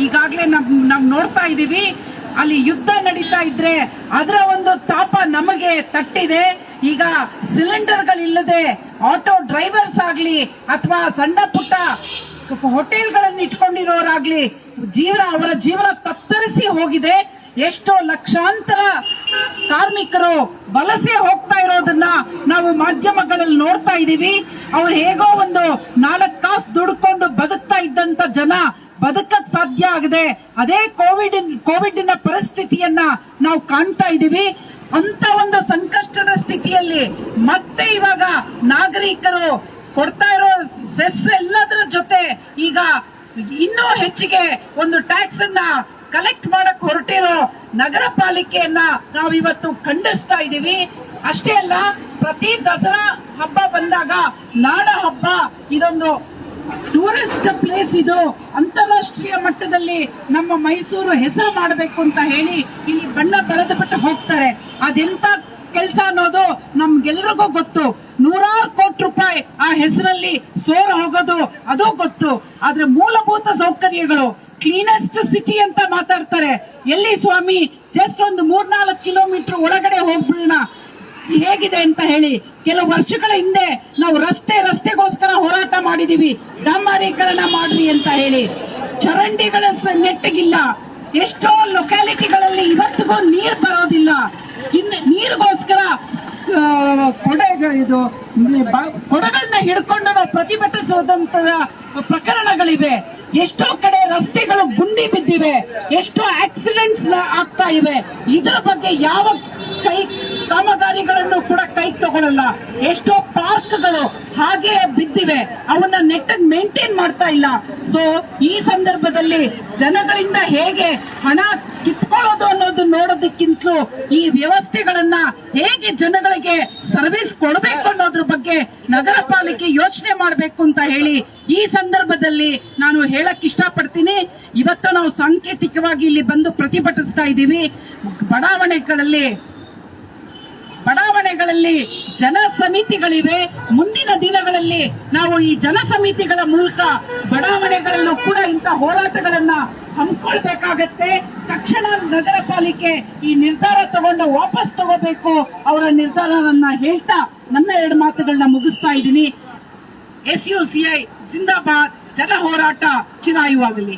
ಈಗಾಗಲೇ ನಾವು ನೋಡ್ತಾ ಇದ್ದೀವಿ. ಅಲ್ಲಿ ಯುದ್ಧ ನಡೀತಾ ಇದ್ರೆ ಅದರ ಒಂದು ತಾಪ ನಮಗೆ ತಟ್ಟಿದೆ. ಈಗ ಸಿಲಿಂಡರ್ಗಳಿಲ್ಲದೆ ಆಟೋ ಡ್ರೈವರ್ಸ್ ಆಗ್ಲಿ ಅಥವಾ ಸಣ್ಣ ಪುಟ್ಟ ಹೋಟೆಲ್ಗಳನ್ನು ಇಟ್ಕೊಂಡಿರೋರಾಗ್ಲಿ ಅವರ ಜೀವನ ತತ್ತರಿಸಿ ಹೋಗಿದೆ. ಎಷ್ಟೋ ಲಕ್ಷಾಂತರ ಕಾರ್ಮಿಕರು ವಲಸೆ ಹೋಗ್ತಾ ಇರೋದನ್ನ ನಾವು ಮಾಧ್ಯಮಗಳಲ್ಲಿ ನೋಡ್ತಾ ಇದ್ದೀವಿ. ಅವ್ರು ಹೇಗೋ ಒಂದು 4 ತಾಸು ದುಡ್ಕೊಂಡು ಬದುಕ್ತಾ ಇದ್ದಂತ ಜನ ಬದುಕಕ್ ಸಾಧ್ಯ ಆಗದೆ ಅದೇ ಕೋವಿಡ್ ಪರಿಸ್ಥಿತಿಯನ್ನ ನಾವು ಕಾಣ್ತಾ ಇದ್ದೀವಿ. ಅಂತ ಒಂದು ಸಂಕಷ್ಟದ ಸ್ಥಿತಿಯಲ್ಲಿ ಮತ್ತೆ ಇವಾಗ ನಾಗರಿಕರು ಕೊಡ್ತಾ ಇರೋ ಸೆಸ್ ಎಲ್ಲದರ ಜೊತೆ ಈಗ ಇನ್ನೂ ಹೆಚ್ಚಿಗೆ ಒಂದು ಟ್ಯಾಕ್ಸ್ ಅನ್ನ ಕಲೆಕ್ಟ್ ಮಾಡಕ್ ಹೊರಟಿರೋ ನಗರ ಪಾಲಿಕೆಯನ್ನ ನಾವಿವತ್ತು ಖಂಡಿಸ್ತಾ ಇದ್ದೀವಿ. ಅಷ್ಟೇ ಅಲ್ಲ, ಪ್ರತಿ ದಸರಾ ಹಬ್ಬ ಬಂದಾಗ ನಾಡ ಹಬ್ಬ ಇದೊಂದು ಟೂರಿಸ್ಟ್ ಪ್ಲೇಸ್, ಇದು ಅಂತಾರಾಷ್ಟ್ರೀಯ ಮಟ್ಟದಲ್ಲಿ ನಮ್ಮ ಮೈಸೂರು ಹೆಸರು ಮಾಡಬೇಕು ಅಂತ ಹೇಳಿ ಇಲ್ಲಿ ಬಣ್ಣ ಬಳೆದುಬಿಟ್ಟು ಹೋಗ್ತಾರೆ. ಅದೆಂತ ಕೆಲಸ ಅನ್ನೋದು ನಮ್ಗೆಲ್ರಿಗೂ ಗೊತ್ತು. 100 ಕೋಟಿ ರೂಪಾಯಿ ಆ ಹೆಸರಲ್ಲಿ ಸೋರು ಹೋಗೋದು ಅದು ಗೊತ್ತು. ಆದ್ರೆ ಮೂಲಭೂತ ಸೌಕರ್ಯಗಳು ಕ್ಲೀನೆಸ್ಟ್ ಸಿಟಿ ಅಂತ ಮಾತಾಡ್ತಾರೆ. ಎಲ್ಲಿ ಸ್ವಾಮಿ, ಜಸ್ಟ್ ಒಂದು 3-4 ಕಿಲೋಮೀಟರ್ ಒಳಗಡೆ ಹೋಗ್ಬಿಡೋಣ ಹೇಗಿದೆ ಅಂತ ಹೇಳಿ. ಕೆಲವು ವರ್ಷಗಳ ಹಿಂದೆ ನಾವು ರಸ್ತೆಗೋಸ್ಕರ ಹೋರಾಟ ಮಾಡಿದೀವಿ, ಡಾಂಬರೀಕರಣ ಮಾಡ್ರಿ ಅಂತ ಹೇಳಿ. ಚರಂಡಿಗಳ ನೆಟ್ಟಗಿಲ್ಲ. ಎಷ್ಟೋ ಲೊಕ್ಯಾಲಿಟಿಗಳಲ್ಲಿ ಇವತ್ತಿಗೂ ನೀರು ಬರೋದಿಲ್ಲ. ನೀರಿಗೋಸ್ಕರ ಕೊಡಗಳನ್ನ ಹಿಡ್ಕೊಂಡು ನಾವು ಪ್ರತಿಭಟಿಸುವಂತ ಪ್ರಕರಣಗಳಿವೆ. ಎಷ್ಟೋ ಕಡೆ ರಸ್ತೆಗಳು ಗುಂಡಿ ಬಿದ್ದಿವೆ, ಎಷ್ಟೋ ಆಕ್ಸಿಡೆಂಟ್ಸ್ ಆಗ್ತಾ ಇವೆ. ಇದರ ಬಗ್ಗೆ ಯಾವ ಕಾಮಗಾರಿಗಳನ್ನು ಕೂಡ ಕೈ ತಗೊಳ್ಳಲ್ಲ. ಎಷ್ಟೋ ಪಾರ್ಕ್ಗಳು ಹಾಗೆ ಬಿದ್ದಿವೆ, ಅವನ್ನ ನೆಟ್ಟಾಗಿ ಮೇಂಟೈನ್ ಮಾಡ್ತಾ ಇಲ್ಲ. ಸೊ ಈ ಸಂದರ್ಭದಲ್ಲಿ ಜನಗಳಿಂದ ಹೇಗೆ ಹಣ ಕಿತ್ಕೊಳ್ಳೋದು ಅನ್ನೋದು ನೋಡೋದಕ್ಕಿಂತಲೂ ಈ ವ್ಯವಸ್ಥೆಗಳನ್ನ ಹೇಗೆ ಜನಗಳಿಗೆ ಸರ್ವಿಸ್ ಕೊಡಬೇಕು ಅನ್ನೋದ್ರ ಬಗ್ಗೆ ನಗರ ಪಾಲಿಕೆ ಯೋಚನೆ ಮಾಡಬೇಕು ಅಂತ ಹೇಳಿ ಈ ಸಂದರ್ಭದಲ್ಲಿ ನಾನು ಹೇಳಕ್ ಇಷ್ಟಪಡ್ತೀನಿ. ಇವತ್ತು ನಾವು ಸಾಂಕೇತಿಕವಾಗಿ ಇಲ್ಲಿ ಬಂದು ಪ್ರತಿಭಟಿಸ್ತಾ ಇದ್ದೀವಿ. ಬಡಾವಣೆಗಳಲ್ಲಿ ಜನ ಸಮಿತಿಗಳಿವೆ. ಮುಂದಿನ ದಿನಗಳಲ್ಲಿ ನಾವು ಈ ಜನ ಸಮಿತಿಗಳ ಮೂಲಕ ಬಡಾವಣೆಗಳಲ್ಲೂ ಕೂಡ ಇಂಥ ಹೋರಾಟಗಳನ್ನ ಹಮ್ಮಿಕೊಳ್ಬೇಕಾಗತ್ತೆ. ತಕ್ಷಣ ನಗರ ಪಾಲಿಕೆ ಈ ನಿರ್ಧಾರ ತಗೊಂಡು ವಾಪಸ್ ತಗೋಬೇಕು ಅವರ ನಿರ್ಧಾರವನ್ನ ಹೇಳ್ತಾ ನನ್ನ 2 ಮಾತುಗಳನ್ನ ಮುಗಿಸ್ತಾ ಇದ್ದೀನಿ. SUCI ಜಿಂದಾಬಾದ್. ಜನ ಹೋರಾಟ ಚಿರಾಯುವಾಗಲಿ.